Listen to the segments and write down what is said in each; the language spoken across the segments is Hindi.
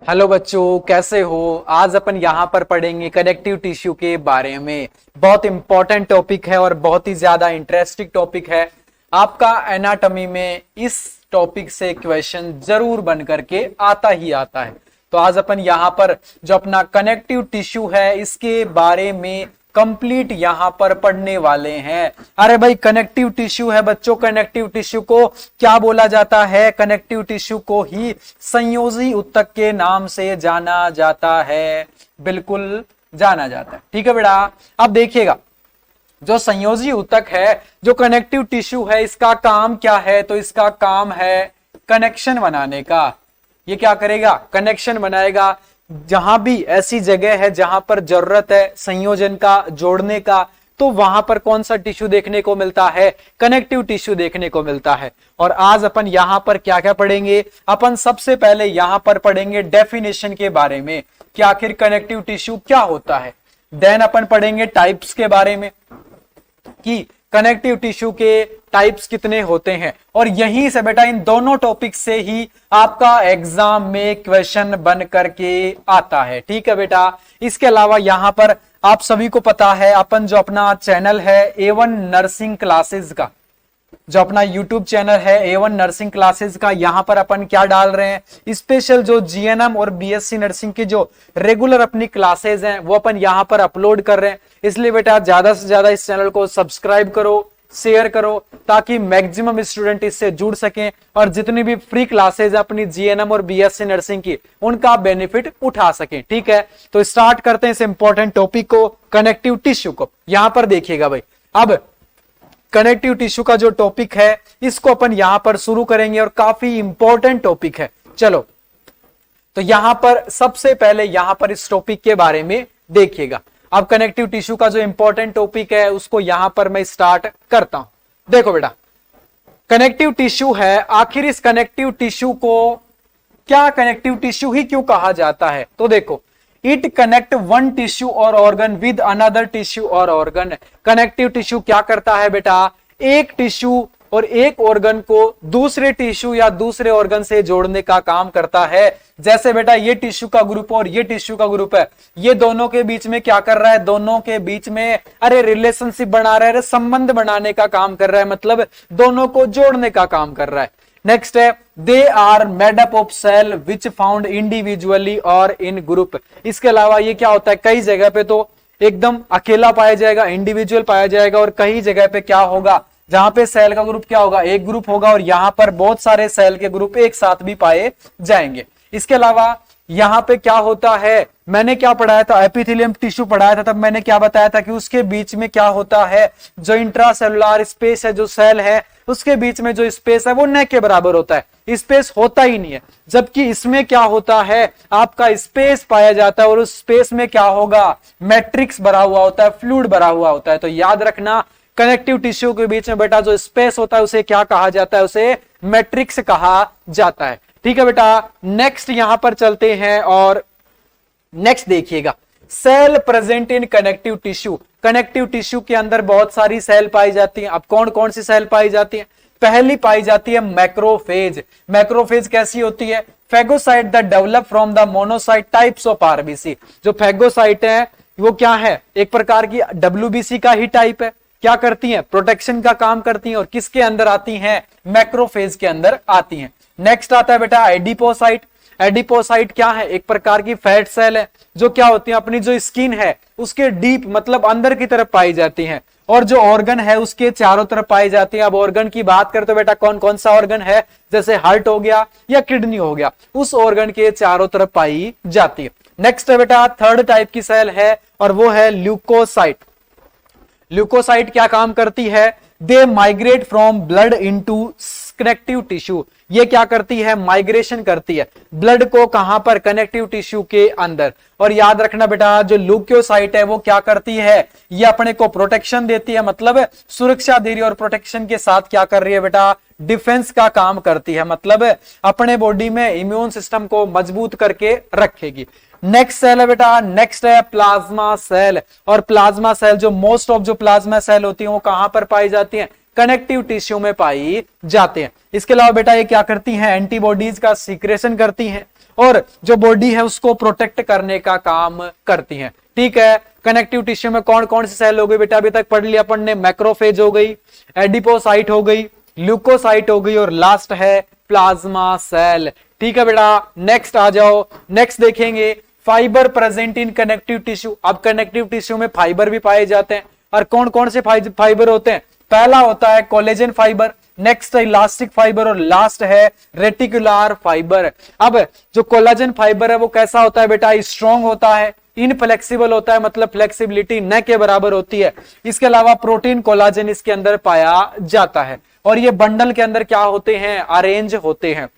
हेलो बच्चों, कैसे हो। आज अपन यहाँ पर पढ़ेंगे कनेक्टिव टिश्यू के बारे में। बहुत इंपॉर्टेंट टॉपिक है और बहुत ही ज्यादा इंटरेस्टिंग टॉपिक है। आपका एनाटॉमी में इस टॉपिक से क्वेश्चन जरूर बन करके आता ही आता है। तो आज अपन यहाँ पर जो अपना कनेक्टिव टिश्यू है इसके बारे में कंप्लीट यहाँ पर पढ़ने वाले हैं। अरे भाई, कनेक्टिव टिश्यू है बच्चों। कनेक्टिव टिश्यू को क्या बोला जाता है? कनेक्टिव टिश्यू को ही संयोजी ऊतक के नाम से जाना जाता है। बिल्कुल जाना जाता है। ठीक है बेटा। अब देखिएगा, जो संयोजी ऊतक है, जो कनेक्टिव टिश्यू है, इसका काम क्या है? तो इसका काम है कनेक्शन बनाने का। ये क्या करेगा? कनेक्शन बनाएगा। जहां भी ऐसी जगह है जहां पर जरूरत है संयोजन का, जोड़ने का, तो वहां पर कौन सा टिश्यू देखने को मिलता है? कनेक्टिव टिश्यू देखने को मिलता है। और आज अपन यहां पर क्या क्या पढ़ेंगे? अपन सबसे पहले यहां पर पढ़ेंगे डेफिनेशन के बारे में कि आखिर कनेक्टिव टिश्यू क्या होता है। देन अपन पढ़ेंगे टाइप्स के बारे में कि कनेक्टिव टिश्यू के टाइप्स कितने होते हैं। और यहीं से बेटा इन दोनों टॉपिक से ही आपका एग्जाम में क्वेश्चन बन करके आता है। ठीक है बेटा। इसके अलावा यहां पर आप सभी को पता है अपन जो अपना चैनल है A1 नर्सिंग क्लासेस का, जो अपना YouTube चैनल है A1 नर्सिंग क्लासेस का, यहां पर अपन क्या डाल रहे हैं? स्पेशल जो GNM और BSc नर्सिंग की जो रेगुलर अपनी क्लासेस हैं वो अपन यहां पर अपलोड कर रहे हैं। इसलिए बेटा ज्यादा से ज्यादा इस चैनल को सब्सक्राइब करो, शेयर करो, ताकि मैक्सिमम स्टूडेंट इससे जुड़ सकें और जितनी भी फ्री क्लासेज अपनी GNM और BSc नर्सिंग की उनका बेनिफिट उठा सकें। ठीक है, तो स्टार्ट करते हैं इस इंपॉर्टेंट टॉपिक को, कनेक्टिव टिश्यू को। यहां पर देखिएगा भाई, अब कनेक्टिव टिश्यू का जो टॉपिक है इसको अपन यहां पर शुरू करेंगे और काफी इंपॉर्टेंट टॉपिक है। चलो, तो यहां पर सबसे पहले यहां पर इस टॉपिक के बारे में देखिएगा। अब कनेक्टिव टिश्यू का जो इंपॉर्टेंट टॉपिक है उसको यहां पर मैं स्टार्ट करता हूं। देखो बेटा, कनेक्टिव टिश्यू है, आखिर इस कनेक्टिव टिश्यू को क्या कनेक्टिव टिश्यू ही क्यों कहा जाता है? तो देखो, इट कनेक्ट वन टिश्यू और ऑर्गन विद अनदर टिश्यू और ऑर्गन। कनेक्टिव टिश्यू क्या करता है बेटा? एक टिश्यू और एक ऑर्गन को दूसरे टिश्यू या दूसरे ऑर्गन से जोड़ने का काम करता है। जैसे बेटा ये टिश्यू का ग्रुप और ये टिश्यू का ग्रुप है, ये दोनों के बीच में क्या कर रहा है? दोनों के बीच में रिलेशनशिप बना रहा है, संबंध बनाने का काम कर रहा है, मतलब दोनों को जोड़ने का काम कर रहा है। नेक्स्ट है, they are made up of cell which found individually और इन ग्रुप। इसके अलावा ये क्या होता है? कई जगह पे तो एकदम अकेला पाया जाएगा, इंडिविजुअल पाया जाएगा, और कई जगह पे क्या होगा? जहां पे सेल का ग्रुप क्या होगा? एक ग्रुप होगा, और यहां पर बहुत सारे सेल के ग्रुप एक साथ भी पाए जाएंगे। इसके अलावा यहां पे क्या होता है? मैंने क्या पढ़ाया था? एपिथेलियम टिश्यू पढ़ाया था, तब मैंने क्या बताया था कि उसके बीच में क्या होता है? जो इंट्रासेलुलर स्पेस है, जो सेल है उसके बीच में जो स्पेस है वो न के बराबर होता है, स्पेस होता ही नहीं है। जबकि इसमें क्या होता है? आपका स्पेस पाया जाता है, और उस स्पेस में क्या होगा? मैट्रिक्स भरा हुआ होता है, फ्लूइड भरा हुआ होता है। तो याद रखना, कनेक्टिव टिश्यू के बीच में बेटा जो स्पेस होता है उसे क्या कहा जाता है? उसे मैट्रिक्स कहा जाता है। ठीक है बेटा, नेक्स्ट यहां पर चलते हैं और नेक्स्ट देखिएगा, cell present in connective tissue. Connective tissue के अंदर बहुत सारी सेल पाई जाती हैं। अब कौन कौन सी सेल पाई जाती हैं? पहली पाई जाती है मैक्रोफेज। मैक्रोफेज कैसी होती है? Phagocyte the develop from the monocyte types of RBC. जो फेगोसाइट है वो क्या है? एक प्रकार की WBC का ही टाइप है। क्या करती हैं? प्रोटेक्शन का काम करती हैं, और किसके अंदर आती हैं? मैक्रोफेज के अंदर आती हैं। नेक्स्ट आता है बेटा एडिपोसाइट। एडिपोसाइट क्या है? एक प्रकार की फैट सेल है, जो क्या होती है? अपनी जो स्किन है उसके डीप मतलब अंदर की तरफ पाई जाती हैं, और जो ऑर्गन है उसके चारों तरफ पाई जाती है। अब ऑर्गन की बात करें तो बेटा कौन कौन सा ऑर्गन है? जैसे हार्ट हो गया या किडनी हो गया, उस ऑर्गन के चारों तरफ पाई जाती है। नेक्स्ट है बेटा थर्ड टाइप की सेल है, और वो है ल्यूकोसाइट। ल्यूकोसाइट क्या काम करती है? They migrate from blood into connective tissue. ये क्या करती है? माइग्रेशन करती है ब्लड को, कहां पर? कनेक्टिव टिश्यू के अंदर। और याद रखना बेटा, जो ल्यूकोसाइट है वो क्या करती है? ये अपने को प्रोटेक्शन देती है, मतलब सुरक्षा दे रही है, और प्रोटेक्शन के साथ क्या कर रही है बेटा? डिफेंस का काम करती है, मतलब अपने बॉडी में इम्यून सिस्टम को मजबूत करके रखेगी। नेक्स्ट सेल है बेटा, नेक्स्ट है प्लाज्मा सेल। और प्लाज्मा सेल जो मोस्ट ऑफ जो प्लाज्मा सेल होती है वो कहां पर पाई जाती है? कनेक्टिव टिश्यू में पाई जाते हैं। इसके अलावा बेटा ये क्या करती हैं? एंटीबॉडीज का सीक्रेशन करती हैं, और जो बॉडी है उसको प्रोटेक्ट करने का काम करती हैं। ठीक है, कनेक्टिव टिश्यू में कौन कौन सी सेल हो गई बेटा, अभी तक पढ़ लिया अपन ने। मैक्रोफेज हो गई, एडिपोसाइट हो गई, ल्यूकोसाइट हो गई और लास्ट है प्लाज्मा सेल। ठीक है बेटा, नेक्स्ट आ जाओ। नेक्स्ट देखेंगे fibre present in connective tissue. अब कनेक्टिव टिश्यू में फाइबर भी पाए जाते हैं और कौन कौन से फाइबर होते हैं? पहला होता है कोलेजन फाइबर, नेक्स्ट है इलास्टिक फाइबर और लास्ट है रेटिकुलर फाइबर। अब जो कोलेजन फाइबर है वो कैसा होता है बेटा? स्ट्रॉन्ग होता है, इनफ्लेक्सिबल होता है, मतलब फ्लेक्सिबिलिटी न के बराबर होती है। इसके अलावा प्रोटीन कोलाजन इसके अंदर पाया जाता है और ये बंडल के अंदर क्या होते हैं? अरेंज होते हैं।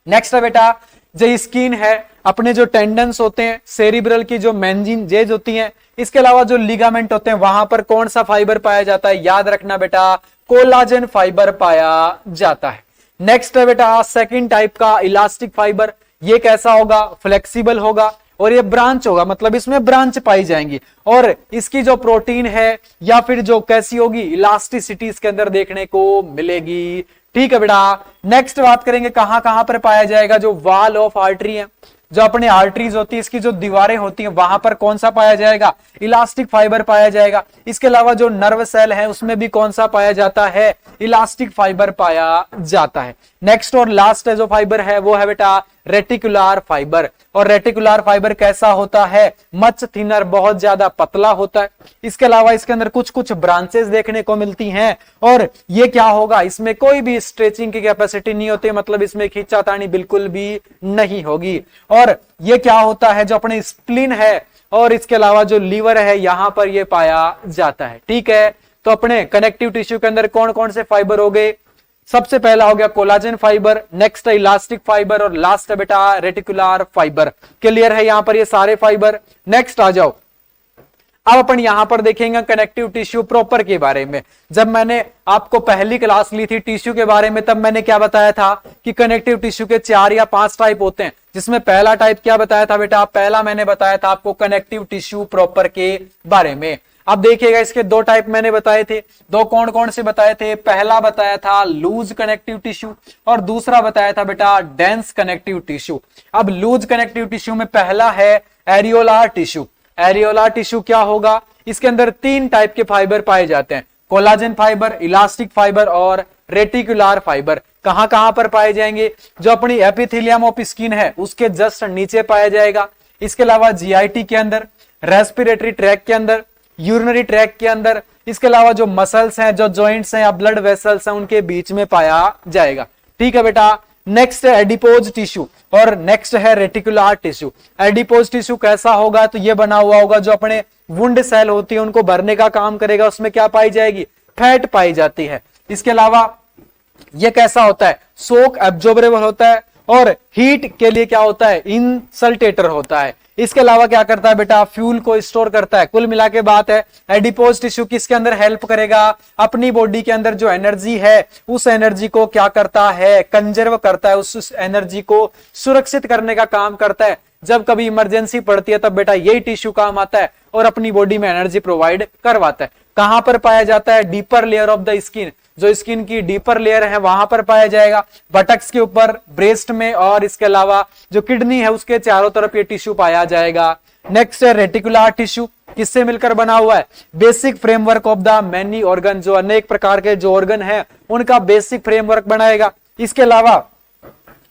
नेक्स्ट है बेटा जो स्किन है, अपने जो टेंडन्स होते हैं, सेरिब्रल की जो मेनिंजेज होती हैं, इसके अलावा जो लिगामेंट होते हैं वहां पर कौन सा फाइबर पाया जाता है? याद रखना बेटा, कोलाजन फाइबर पाया जाता है। नेक्स्ट है बेटा सेकंड टाइप का इलास्टिक फाइबर। ये कैसा होगा? फ्लेक्सिबल होगा और ये ब्रांच होगा, मतलब इसमें ब्रांच पाई जाएंगी और इसकी जो प्रोटीन है या फिर जो कैसी होगी? इलास्टिसिटी इसके अंदर देखने को मिलेगी। ठीक है बेटा, नेक्स्ट बात करेंगे कहां कहां पर पाया जाएगा? जो वॉल ऑफ आर्टरी है, जो अपने आर्टरीज होती है, इसकी जो दीवारें होती हैं वहां पर कौन सा पाया जाएगा? इलास्टिक फाइबर पाया जाएगा। इसके अलावा जो नर्व सेल है उसमें भी कौन सा पाया जाता है? इलास्टिक फाइबर पाया जाता है। नेक्स्ट और लास्ट जो फाइबर है वो है बेटा रेटिकुलर फाइबर। और रेटिकुलर फाइबर कैसा होता है? मच थिनर, बहुत ज्यादा पतला होता है। इसके अलावा इसके अंदर कुछ कुछ ब्रांचेस देखने को मिलती हैं और ये क्या होगा? इसमें कोई भी स्ट्रेचिंग की कैपेसिटी नहीं होती, मतलब इसमें खींचातानी बिल्कुल भी नहीं होगी। और ये क्या होता है? जो अपने स्प्लीन है और इसके अलावा जो लीवर है यहां पर ये पाया जाता है। ठीक है, तो अपने कनेक्टिव टिश्यू के अंदर कौन कौन से फाइबर हो गए? सबसे पहला हो गया कोलाजन फाइबर, नेक्स्ट है इलास्टिक फाइबर और लास्ट है बेटा रेटिकुलर फाइबर। क्लियर है यहां पर ये सारे फाइबर। नेक्स्ट आ जाओ, अब अपन यहां पर देखेंगे कनेक्टिव टिश्यू प्रॉपर के बारे में। जब मैंने आपको पहली क्लास ली थी टिश्यू के बारे में तब मैंने क्या बताया था कि कनेक्टिव टिश्यू के 4 या 5 टाइप होते हैं, जिसमें पहला टाइप क्या बताया था बेटा? पहला मैंने बताया था आपको कनेक्टिव टिश्यू प्रॉपर के बारे में। अब देखिएगा इसके 2 टाइप मैंने बताए थे। 2 कौन कौन से बताए थे? पहला बताया था लूज कनेक्टिव टिश्यू और दूसरा बताया था बेटा डेंस कनेक्टिव टिश्यू। अब लूज कनेक्टिव टिश्यू में पहला है एरियोलार टिश्यू। एरियोलार टिश्यू क्या होगा? इसके अंदर 3 टाइप के फाइबर पाए जाते हैं, कोलाजन फाइबर, इलास्टिक फाइबर और रेटिकुलर फाइबर। कहां कहां पर पाए जाएंगे? जो अपनी एपिथेलियम ऑफ स्किन है उसके जस्ट नीचे पाया जाएगा। इसके अलावा जीआईटी के अंदर, रेस्पिरेटरी ट्रैक के अंदर, यूरिनरी ट्रैक के अंदर, इसके अलावा जो मसल्स हैं, जो जॉइंट्स हैं या ब्लड वेसल्स हैं उनके बीच में पाया जाएगा। ठीक है बेटा, नेक्स्ट है एडिपोज टिश्यू और नेक्स्ट है रेटिकुलर टिश्यू। एडिपोज टिश्यू कैसा होगा? तो ये बना हुआ होगा, जो अपने वुंड सेल होती है उनको भरने का काम करेगा। उसमें क्या पाई जाएगी? फैट पाई जाती है। इसके अलावा ये कैसा होता है? शॉक एब्जॉर्बेबल होता है और हीट के लिए क्या होता है? इंसल्टेटर होता है। इसके अलावा क्या करता है बेटा? फ्यूल को स्टोर करता है। कुल मिला के बात है एडिपोज टिश्यू किसके अंदर हेल्प करेगा? अपनी बॉडी के अंदर जो एनर्जी है उस एनर्जी को क्या करता है? कंजर्व करता है, उस एनर्जी को सुरक्षित करने का काम करता है। जब कभी इमरजेंसी पड़ती है तब बेटा यही टिश्यू काम आता है और अपनी बॉडी में एनर्जी प्रोवाइड करवाता है। कहां पर पाया जाता है? Deeper layer of the skin. जो स्किन की डीपर लेयर है वहां पर पाया जाएगा, बटक्स के ऊपर, ब्रेस्ट में और इसके अलावा जो किडनी है उसके चारों तरफ ये टिश्यू पाया जाएगा। नेक्स्ट है रेटिकुलर टिश्यू। किससे मिलकर बना हुआ है? Basic framework of the many organ. जो अनेक प्रकार के जो ऑर्गन है उनका बेसिक फ्रेमवर्क बनाएगा। इसके अलावा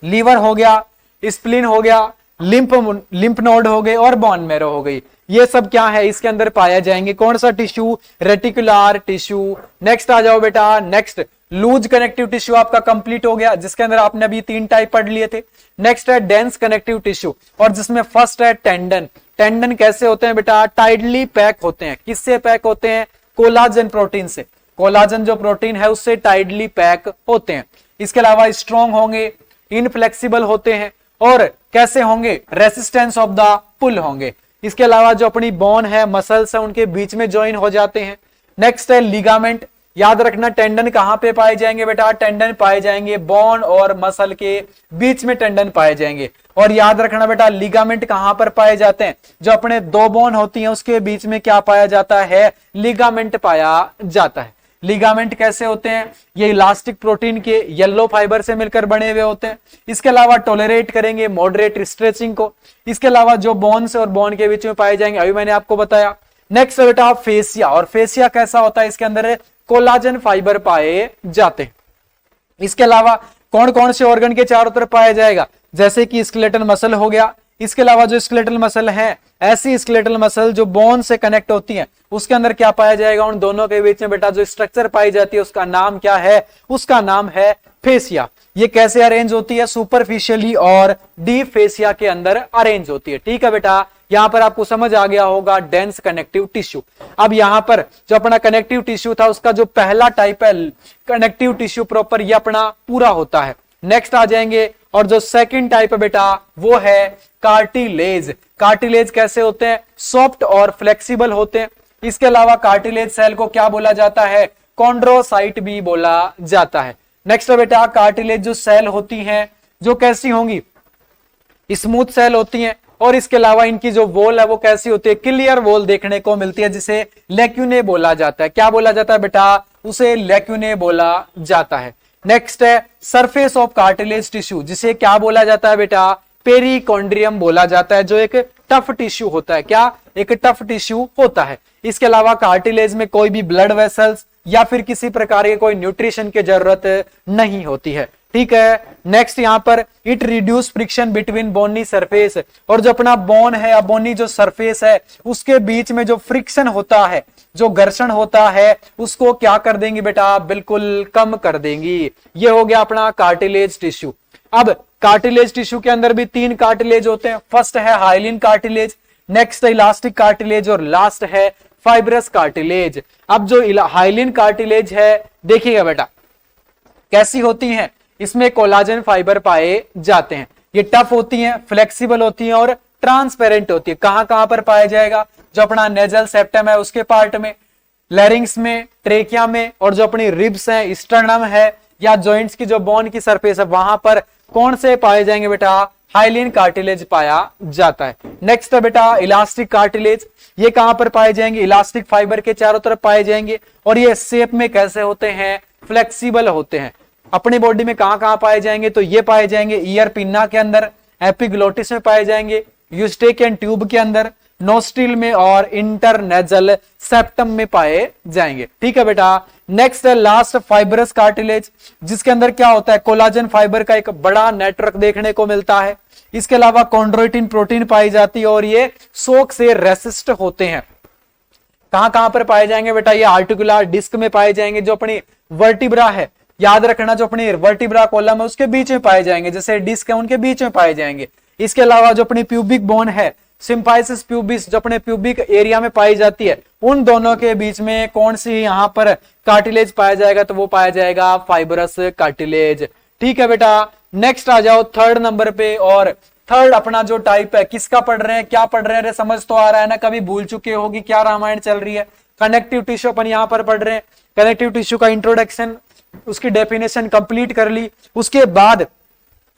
लीवर हो गया, स्प्लीन हो गया, लिम्फ नोड हो गए और बोन मैरो हो गई। ये सब क्या है? इसके अंदर पाया जाएंगे। कौन सा टिश्यू? Reticular tissue. नेक्स्ट आ जाओ बेटा, नेक्स्ट लूज कनेक्टिव टिश्यू आपका कंप्लीट हो गया, जिसके अंदर आपने अभी 3 टाइप पढ़ लिए थे। नेक्स्ट है डेंस कनेक्टिव टिश्यू और जिसमें फर्स्ट है टेंडन। टेंडन कैसे होते हैं बेटा? टाइटली पैक होते हैं। किससे पैक होते हैं? कोलाजन प्रोटीन से। कोलाजन जो प्रोटीन है उससे टाइटली पैक होते हैं। इसके अलावा स्ट्रॉन्ग होंगे, इनफ्लेक्सिबल होते हैं और कैसे होंगे? रेसिस्टेंस ऑफ द पुल होंगे। इसके अलावा जो अपनी बोन है, मसल्स है, उनके बीच में ज्वाइन हो जाते हैं। नेक्स्ट है लिगामेंट। याद रखना टेंडन कहां पे पाए जाएंगे बेटा? टेंडन पाए जाएंगे बोन और मसल के बीच में टेंडन पाए जाएंगे। और याद रखना बेटा लिगामेंट कहां पर पाए जाते हैं? जो अपने 2 बोन होती हैं उसके बीच में क्या पाया जाता है? लिगामेंट पाया जाता है। लिगामेंट कैसे होते हैं, ये इलास्टिक प्रोटीन के येलो फाइबर से मिलकर बने हुए होते हैं। इसके अलावा टॉलरेट करेंगे मॉडरेट स्ट्रेचिंग को। इसके अलावा जो बोन्स और बोन के बीच में पाए जाएंगे अभी मैंने आपको बताया। नेक्स्ट बेटा फेसिया, और फेसिया कैसा होता है, इसके अंदर कोलाजन फाइबर पाए जाते हैं। इसके अलावा कौन कौन से ऑर्गन के चारों तरफ पाया जाएगा, जैसे कि स्केलेटल मसल हो गया। इसके अलावा जो स्केलेटल मसल है, ऐसी स्केलेटल मसल जो बोन से कनेक्ट होती है, उसके अंदर क्या पाया जाएगा, उन दोनों के बीच में बेटा जो स्ट्रक्चर पाई जाती है उसका नाम क्या है, उसका नाम है फेसिया। ये कैसे अरेंज होती है, सुपरफिशियली और डीप फेसिया के अंदर अरेंज होती है। ठीक है बेटा, यहां पर आपको समझ आ गया होगा डेंस कनेक्टिव टिश्यू। अब यहां पर जो अपना कनेक्टिव टिश्यू था उसका जो पहला टाइप है कनेक्टिव टिश्यू प्रॉपर, ये अपना पूरा होता है। नेक्स्ट आ जाएंगे, और जो सेकंड टाइप है बेटा वो है कार्टिलेज। कार्टिलेज कैसे होते हैं, सॉफ्ट और फ्लेक्सिबल होते हैं। इसके अलावा कार्टिलेज सेल को क्या बोला जाता है, कॉन्ड्रोसाइट भी बोला जाता है। नेक्स्ट बेटा कार्टिलेज जो सेल होती हैं जो कैसी होंगी, स्मूथ सेल होती हैं, और इसके अलावा इनकी जो वॉल है वो कैसी होती है, क्लियर वॉल देखने को मिलती है, जिसे लेक्यूने बोला जाता है। क्या बोला जाता है बेटा, उसे लेक्यूने बोला जाता है। नेक्स्ट है सरफेस ऑफ कार्टिलेज टिश्यू, जिसे क्या बोला जाता है बेटा, पेरिकॉन्ड्रियम बोला जाता है, जो एक टफ टिश्यू होता है। क्या, एक टफ टिश्यू होता है। इसके अलावा कार्टिलेज में कोई भी ब्लड वेसल्स या फिर किसी प्रकार के कोई न्यूट्रिशन की जरूरत नहीं होती है। ठीक है, नेक्स्ट यहां पर it reduce friction between bony surface, और जो अपना बोन है या बोनी जो सरफेस है उसके बीच में जो फ्रिक्शन होता है, जो घर्षण होता है, उसको क्या कर देंगी बेटा, बिल्कुल कम कर देंगी। ये हो गया अपना कार्टिलेज टिश्यू। अब कार्टिलेज टिश्यू के अंदर भी 3 कार्टिलेज होते हैं। फर्स्ट है hyaline cartilage, next elastic cartilage, और लास्ट है फाइब्रस कार्टिलेज। अब जो हाइलिन कार्टिलेज है देखिएगा बेटा कैसी होती है, इसमें कोलाजन फाइबर पाए जाते हैं। ये टफ होती हैं, फ्लेक्सिबल होती हैं और ट्रांसपेरेंट होती है। कहां कहां पर पाया जाएगा, जो अपना नेजल सेप्टम है उसके पार्ट में, लैरिंग्स में, ट्रेकिया में, और जो अपनी रिब्स है, स्टर्नम है, या जॉइंट्स की जो बोन की सरफेस है वहां पर कौन से पाए जाएंगे बेटा, हाइलिन कार्टिलेज पाया जाता है। नेक्स्ट है बेटा इलास्टिक कार्टिलेज। ये कहां पर पाए जाएंगे, इलास्टिक फाइबर के चारों तरफ पाए जाएंगे, और ये शेप में कैसे होते हैं, फ्लेक्सिबल होते हैं। अपनी बॉडी में कहां कहां पाए जाएंगे, तो ये पाए जाएंगे ईयर पिन्ना के अंदर, एपिग्लोटिस में पाए जाएंगे, यूस्टेकियन ट्यूब के अंदर, नोस्ट्रिल में, और इंटरनेजल सेप्टम में पाए जाएंगे। ठीक है बेटा, नेक्स्ट है लास्ट फाइब्रस कार्टिलेज, जिसके अंदर क्या होता है, कोलाजन फाइबर का एक बड़ा नेटवर्क देखने को मिलता है। इसके अलावा कॉन्ड्रोइटिन प्रोटीन पाई जाती है, और ये शॉक से रेसिस्ट होते हैं। कहां कहां पर पाए जाएंगे बेटा, ये आर्टिकुलर डिस्क में पाए जाएंगे, जो अपनी वर्टिब्रा है, याद रखना, जो अपनी वर्टिब्रा कॉलम है उसके बीच में पाए जाएंगे, जैसे डिस्क है उनके बीच में पाए जाएंगे। इसके अलावा जो अपनी प्यूबिक बोन है, सिम्फाइसिस प्यूबिस, जो अपने प्यूबिक एरिया में पाई जाती है, उन दोनों के बीच में कौन सी यहां पर कार्टिलेज पाया जाएगा, तो वो पाया जाएगा फाइब्रस कार्टिलेज। ठीक है बेटा, नेक्स्ट आ जाओ थर्ड नंबर पे, और थर्ड अपना जो टाइप है, किसका पढ़ रहे हैं, क्या पढ़ रहे हैं, समझ तो आ रहा है ना, कभी भूल चुके होगी क्या रामायण चल रही है। कनेक्टिव टिश्यू अपन यहां पर पढ़ रहे हैं। कनेक्टिव टिश्यू का इंट्रोडक्शन, उसकी डेफिनेशन कंप्लीट कर ली। उसके बाद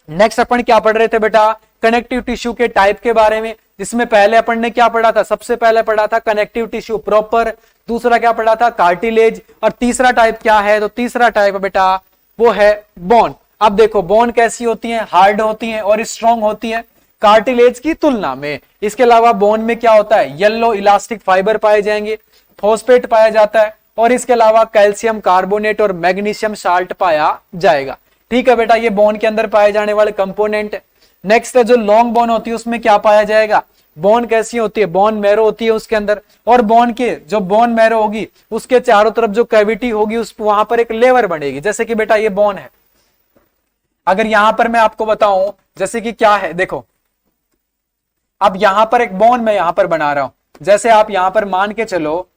नेक्स्ट अपन क्या पढ़ रहे थे बेटा, कनेक्टिव टिश्यू के टाइप के बारे में, जिसमें पहले अपन ने क्या पढ़ा था, सबसे पहले पढ़ा था कनेक्टिव टिश्यू प्रॉपर, दूसरा क्या पढ़ा था, कार्टिलेज, और तीसरा टाइप क्या है, तो तीसरा टाइप बेटा वो है बोन। अब देखो बोन कैसी होती है, हार्ड होती है और स्ट्रॉन्ग होती है कार्टिलेज की तुलना में। इसके अलावा बोन में क्या होता है, येलो इलास्टिक फाइबर पाए जाएंगे, फॉस्फेट पाया जाता है, और इसके अलावा कैल्शियम कार्बोनेट और मैग्नीशियम साल्ट पाया जाएगा। ठीक है बेटा, ये बोन के अंदर पाए जाने वाले कंपोनेंट। नेक्स्ट है जो लॉन्ग बोन होती है, उसमें क्या पाया जाएगा, बोन कैसी होती है, बोन मैरो होती है उसके अंदर, और बोन के जो बोन मैरो होगी उसके चारों तरफ जो कैविटी होगी उस वहां पर एक लेवर बनेगी। जैसे कि बेटा ये बोन है, अगर यहां पर मैं आपको बताऊं जैसे कि क्या है, देखो अब यहां पर एक बोन मैं यहां पर बना रहा हूं, जैसे आप यहां पर मान के चलो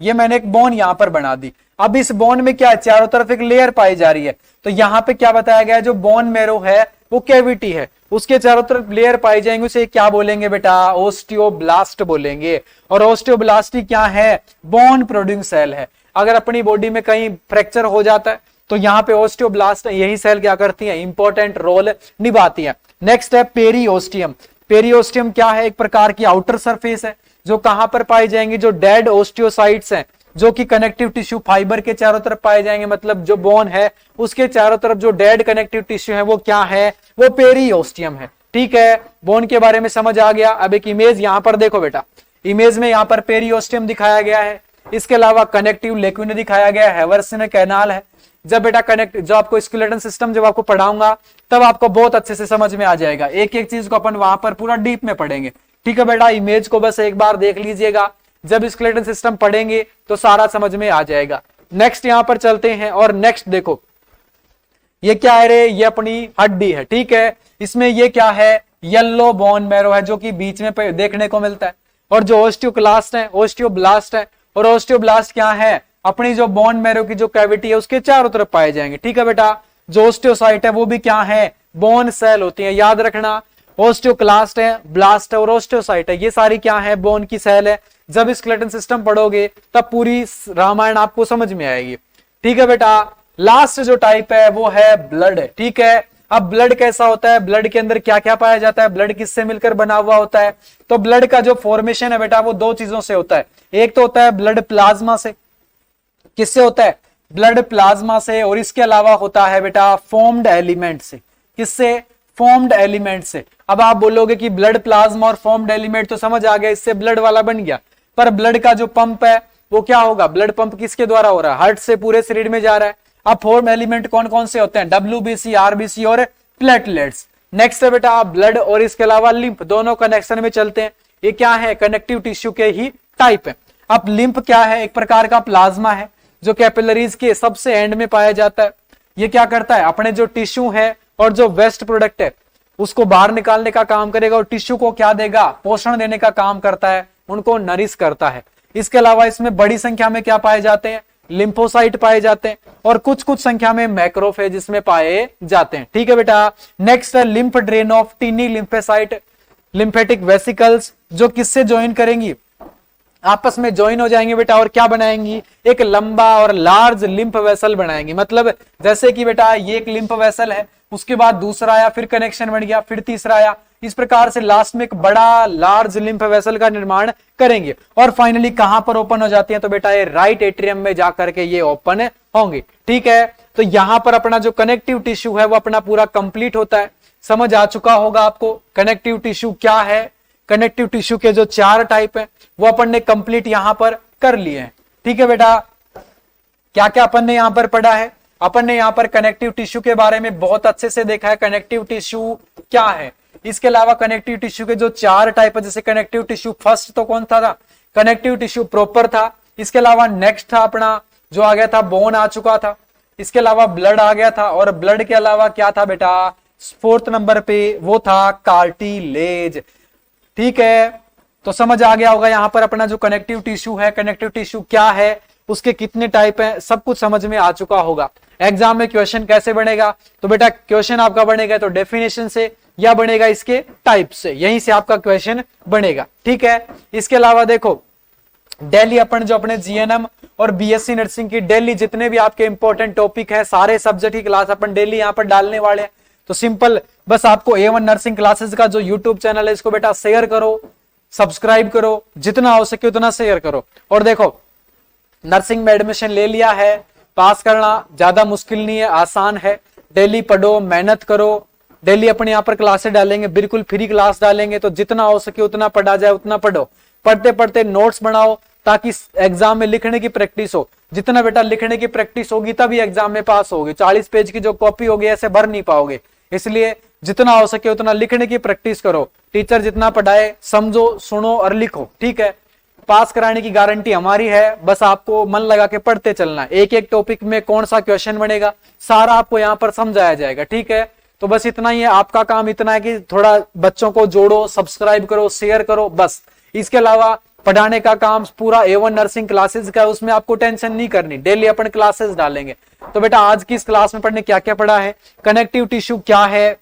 ये मैंने एक बोन यहां पर बना दी। अब इस बोन में क्या है, चारों तरफ एक लेयर पाई जा रही है, तो यहां पे क्या बताया गया है, जो बोन मैरो है वो कैविटी है, उसके चारों तरफ लेयर पाई जाएंगे, उसे क्या बोलेंगे बेटा, ओस्टियोब्लास्ट बोलेंगे। और ओस्टियोब्लास्ट क्या है, बोन प्रोड्यूसिंग सेल है। अगर अपनी बॉडी में कहीं फ्रैक्चर हो जाता है तो यहाँ पे ओस्टियोब्लास्ट यही सेल क्या करती है, इंपॉर्टेंट रोल निभाती है। नेक्स्ट है पेरिओस्टियम। पेरिओस्टियम क्या है, एक प्रकार की आउटर सरफेस है, जो कहां पर पाई जाएंगी, जो डेड ओस्टियोसाइट्स हैं जो कि कनेक्टिव टिश्यू फाइबर के चारों तरफ पाए जाएंगे, मतलब जो बोन है उसके चारों तरफ जो डेड कनेक्टिव टिश्यू है वो क्या है, वो पेरियोस्टियम है। ठीक है, बोन के बारे में समझ आ गया। अब एक इमेज यहां पर देखो बेटा, इमेज में यहां पर पेरियोस्टियम दिखाया गया है, इसके अलावा कनेक्टिव लेक्यूना दिखाया गया है, हैवर्सन कैनाल है। जब बेटा कनेक्ट जो आपको स्केलेटन सिस्टम जब आपको पढ़ाऊंगा तब आपको बहुत अच्छे से समझ में आ जाएगा, एक एक चीज को अपन वहां पर पूरा डीप में पढ़ेंगे। ठीक है बेटा, इमेज को बस एक बार देख लीजिएगा, जब स्केलेटन सिस्टम पढ़ेंगे तो सारा समझ में आ जाएगा। नेक्स्ट यहां पर चलते हैं और नेक्स्ट देखो ये क्या है रे, ये अपनी हड्डी है। ठीक है, इसमें ये क्या है, येलो बोन मैरो है जो कि बीच में देखने को मिलता है, और जो ओस्टियोक्लास्ट है, ओस्टियोब्लास्ट है, और ओस्टियोब्लास्ट क्या है, अपनी जो बोन मैरो की जो कैविटी है उसके चारों तरफ पाए जाएंगे। ठीक है बेटा, जो ओस्टियोसाइट है वो भी क्या है, बोन सेल होती है, याद रखना। ओस्टियोक्लास्ट है, ब्लास्ट है और ओस्टियोसाइट है, ये सारी क्या है, बोन की सेल है। जब स्केलेटन सिस्टम पढ़ोगे तब पूरी रामायण आपको समझ में आएगी। ठीक है बेटा, लास्ट जो टाइप है वो है ब्लड। ठीक है, अब ब्लड कैसा होता है, ब्लड के अंदर क्या क्या पाया जाता है, ब्लड किससे मिलकर बना हुआ होता है। तो ब्लड का जो फॉर्मेशन है बेटा वो दो चीजों से होता है, एक तो होता है ब्लड प्लाज्मा से, किससे होता है, ब्लड प्लाज्मा से, और इसके अलावा होता है बेटा फॉर्म्ड एलिमेंट से, किससे, फॉर्म्ड एलिमेंट से। अब आप बोलोगे कि ब्लड प्लाज्मा और फॉर्म्ड एलिमेंट तो समझ आ गया, इससे ब्लड वाला बन गया, पर ब्लड का जो पंप है वो क्या होगा, ब्लड पंप किसके द्वारा हो रहा है, हार्ट से पूरे शरीर में जा रहा है। अब फॉर्म एलिमेंट कौन कौन से होते हैं, WBC, RBC और प्लेटलेट्स। नेक्स्ट है बेटा ब्लड और इसके अलावा लिम्फ, दोनों कनेक्शन में चलते हैं। ये क्या है, कनेक्टिव टिश्यू के ही टाइप है। अब लिम्फ क्या है, एक प्रकार का प्लाज्मा है जो कैपिलरीज के सबसे एंड में पाया जाता है। ये क्या करता है, अपने जो टिश्यू है और जो वेस्ट प्रोडक्ट है उसको बाहर निकालने का काम करेगा, और टिश्यू को क्या देगा, पोषण देने का काम करता है, उनको नरिश करता है। इसके अलावा इसमें बड़ी संख्या में क्या पाए जाते हैं, लिम्फोसाइट पाए जाते हैं, और कुछ कुछ संख्या में मैक्रोफेज इसमें पाए जाते हैं। ठीक है बेटा, नेक्स्ट है lymph drain of tiny lymphocyte, lymphatic vessels, जो किससे ज्वाइन करेंगी, आपस में ज्वाइन हो जाएंगे बेटा, और क्या बनाएंगी, एक लंबा और लार्ज लिम्फ वेसल बनाएंगी। मतलब जैसे कि बेटा ये एक लिम्फ वेसल है, उसके बाद दूसरा आया, फिर कनेक्शन बन गया, फिर तीसरा आया, इस प्रकार से लास्ट में एक बड़ा लार्ज लिम्फ वेसल का निर्माण करेंगे, और फाइनली कहां पर ओपन हो जाती है, तो बेटा ये राइट एट्रियम में जाकर के ये ओपन होंगे। ठीक है, तो यहां पर अपना जो कनेक्टिव टिश्यू है वो अपना पूरा कंप्लीट होता है। समझ आ चुका होगा आपको कनेक्टिव टिश्यू क्या है, कनेक्टिव टिश्यू के जो 4 टाइप है वो अपन ने कंप्लीट यहां पर कर लिए हैं। ठीक है बेटा, क्या क्या अपन ने यहां पर पढ़ा है, अपन ने यहां पर कनेक्टिव टिश्यू के बारे में बहुत अच्छे से देखा है, कनेक्टिव टिश्यू क्या है। इसके अलावा कनेक्टिव टिश्यू के जो 4 टाइप है, जैसे कनेक्टिव टिश्यू फर्स्ट तो कौन था, कनेक्टिव टिश्यू प्रॉपर था। इसके अलावा नेक्स्ट था अपना जो आ गया था बोन आ चुका था, इसके अलावा ब्लड आ गया था, और ब्लड के अलावा क्या था बेटा, 4th नंबर पे वो था कार्टिलेज। ठीक है, तो समझ आ गया होगा यहां पर अपना जो कनेक्टिव टिश्यू है, कनेक्टिव टिश्यू क्या है, उसके कितने टाइप हैं, सब कुछ समझ में आ चुका होगा। एग्जाम में क्वेश्चन कैसे बनेगा, तो बेटा क्वेश्चन आपका बनेगा तो डेफिनेशन से या बनेगा इसके टाइप से, यहीं से आपका क्वेश्चन बनेगा। ठीक है, इसके अलावा देखो डेली अपन जो अपने GNM और BSc नर्सिंग की डेली जितने भी आपके इंपॉर्टेंट टॉपिक है, सारे सब्जेक्ट की क्लास अपन डेली यहाँ पर डालने वाले हैं। तो सिंपल बस आपको A1 नर्सिंग क्लासेस का जो यूट्यूब चैनल है इसको बेटा शेयर करो, सब्सक्राइब करो, जितना हो सके उतना शेयर करो। और देखो नर्सिंग में एडमिशन ले लिया है, पास करना ज्यादा मुश्किल नहीं है, आसान है। डेली पढ़ो, मेहनत करो, डेली अपने यहाँ पर क्लासेस डालेंगे, बिल्कुल फ्री क्लास डालेंगे, तो जितना हो सके उतना पढ़ा जाए उतना पढ़ो। पढ़ते पढ़ते नोट्स बनाओ ताकि एग्जाम में लिखने की प्रैक्टिस हो। जितना बेटा लिखने की प्रैक्टिस होगी तभी एग्जाम में पास होगे। 40 पेज की जो कॉपी होगी ऐसे भर नहीं पाओगे, इसलिए जितना हो सके उतना लिखने की प्रैक्टिस करो। टीचर जितना पढ़ाए समझो, सुनो और लिखो। ठीक है, पास कराने की गारंटी हमारी है, बस आपको मन लगा के पढ़ते चलना। एक एक टॉपिक में कौन सा क्वेश्चन बनेगा सारा आपको यहाँ पर समझाया जाएगा। ठीक है, तो बस इतना ही है, आपका काम इतना है कि थोड़ा बच्चों को जोड़ो, सब्सक्राइब करो, शेयर करो, बस। इसके अलावा पढ़ाने का काम पूरा A1 नर्सिंग क्लासेस का है, उसमें आपको टेंशन नहीं करनी, डेली अपन क्लासेस डालेंगे। तो बेटा आज की इस क्लास में पढ़ने क्या क्या पढ़ा है, कनेक्टिव टिश्यू क्या है,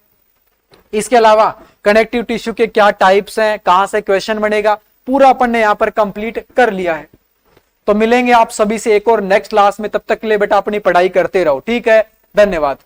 इसके अलावा कनेक्टिव टिश्यू के क्या टाइप्स हैं, कहां से क्वेश्चन बनेगा, पूरा अपन ने यहां पर कंप्लीट कर लिया है। तो मिलेंगे आप सभी से एक और नेक्स्ट क्लास में, तब तक के लिए बेटा अपनी पढ़ाई करते रहो। ठीक है, धन्यवाद।